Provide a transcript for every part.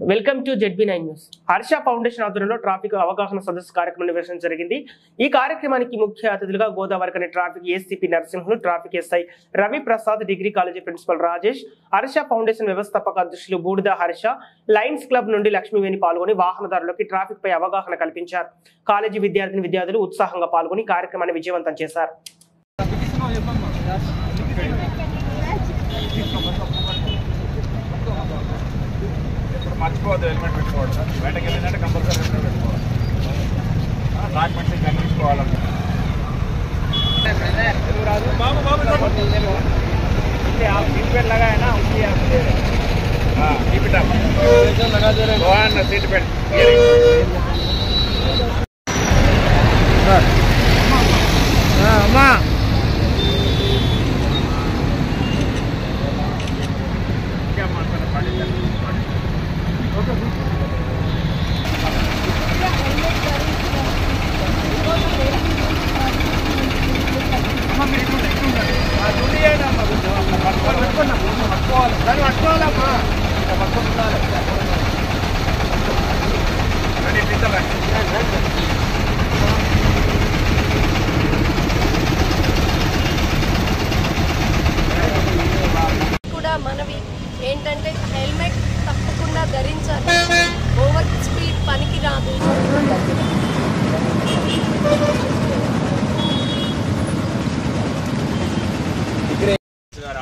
Welcome to ZB9 news. Harsha foundation ఆధ్వర్యంలో traffic అవగాహన సదస్సు కార్యక్రమం నిర్వహించడం జరిగింది. ఈ కార్యక్రమానికి ముఖ్య అతిథులుగా Godavarikhani traffic ACP Narasimhulu, traffic SI Ravi Prasad, degree college principal Rajesh, Harsha foundation వ్యవస్థాపక అధ్యక్షులు బూడిద హర్ష, లయన్స్ క్లబ్ నుండి లక్ష్మీవేణి పాల్గొని వాహనదారులకి ట్రాఫిక్ పై అవగాహన కల్పించారు. కాలేజీ విద్యార్థులు ఉత్సాహంగా పాల్గొని కార్యక్రమాన్ని విజయవంతం చేశారు. మర్చిపోవద్దు హెల్మెట్ పెట్టుకోవాలి సార్. బయటకు వెళ్ళినట్టు కంపల్సరీ హెల్మెట్ పెట్టుకోవాలి. డాక్యుమెంట్స్ కనిపించుకోవాలంటే బాబు బాబు सीट बेल्ट लगा है ना, उसकी हाँ keep it up, go on seat belt. अम्मा क्या मानता पार्टी కూడా మనవి ఏంటంటే హెల్మెట్ తప్పకుండా ధరించాలి. ఓవర్ స్పీడ్ పనికి రాదు.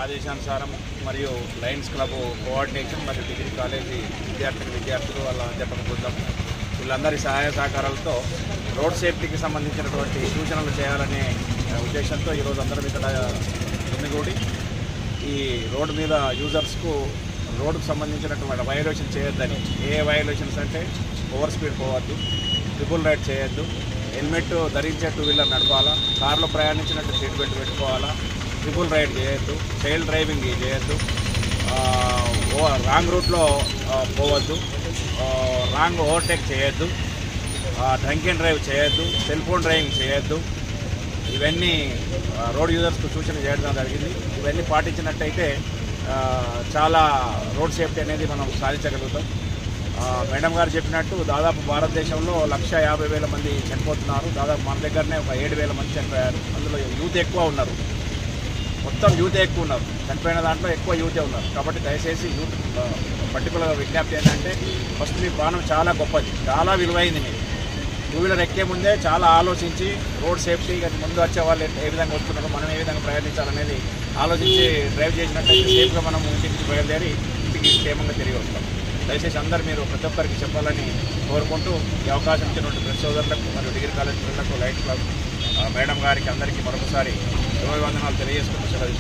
ఆదేశానుసారం మరియు లయన్స్ క్లబ్ కోఆర్డినేషన్ మరియు డిగ్రీ కాలేజీ విద్యార్థులు వాళ్ళ అధ్యాపక బృందం వీళ్ళందరి సహాయ సహకారాలతో రోడ్ సేఫ్టీకి సంబంధించినటువంటి సూచనలు చేయాలనే ఉద్దేశంతో ఈరోజు అందరం ఇక్కడ తుమ్మిగూడి ఈ రోడ్డు మీద యూజర్స్కు రోడ్డుకు సంబంధించినటువంటి వయోలేషన్ చేయొద్దని. ఏ వయోలేషన్స్ అంటే ఓవర్ స్పీడ్ పోవద్దు, ట్రిపుల్ రైడ్ చేయొద్దు, హెల్మెట్ ధరించే టూ వీలర్ నడపాలా, కార్లో ప్రయాణించినట్టు సీట్ బెల్ట్ పెట్టుకోవాలా, ట్రిపుల్ రైడ్ చేయొద్దు, చైల్డ్ డ్రైవింగ్ చేయొద్దు, రాంగ్ రూట్లో పోవద్దు, రాంగ్ ఓవర్టేక్ చేయొద్దు, డ్రంక్ అండ్ డ్రైవ్ చేయొద్దు, సెల్ ఫోన్ డ్రైవింగ్ చేయొద్దు. ఇవన్నీ రోడ్ యూజర్స్కు సూచన చేయడం జరిగింది. ఇవన్నీ పాటించినట్టయితే చాలా రోడ్ సేఫ్టీ అనేది మనం సాధించగలుగుతాం. మేడం గారు చెప్పినట్టు దాదాపు భారతదేశంలో 1,50,000 మంది చనిపోతున్నారు. దాదాపు మన దగ్గరనే ఒక 7,000 మంది చనిపోయారు. అందులో యూత్ ఎక్కువ ఉన్నారు, మొత్తం యూతే ఎక్కువ ఉన్నారు. చనిపోయిన దాంట్లో ఎక్కువ యూతే ఉన్నారు. కాబట్టి దయచేసి యూత్ పర్టికులర్గా విజ్ఞప్తి ఏంటంటే, ఫస్ట్ మీ ప్రాణం చాలా గొప్పది, చాలా విలువైంది. మీరు టూ వీలర్ ఎక్కే ముందే చాలా ఆలోచించి రోడ్ సేఫ్టీ ముందు వచ్చే వాళ్ళు ఏ విధంగా వస్తున్నారో మనం ఏ విధంగా ప్రయాణించాలనేది ఆలోచించి డ్రైవ్ చేసినట్టయితే సేఫ్గా మనం ఇంటికి బయలుదేరి ఇంటికి క్షేమంగా తిరిగి వస్తాం. దయచేసి అందరూ మీరు ప్రతి ఒక్కరికి చెప్పాలని కోరుకుంటూ ఈ అవకాశం ఇచ్చినటువంటి ప్రెస్ సోదరులకు మరియు డిగ్రీ కాలేజ్ పిల్లలకు లైట్ క్లబ్ మేడం గారికి అందరికీ మరొకసారి శుభాభివందనాలు తెలియజేసుకుంటూ సెలవు.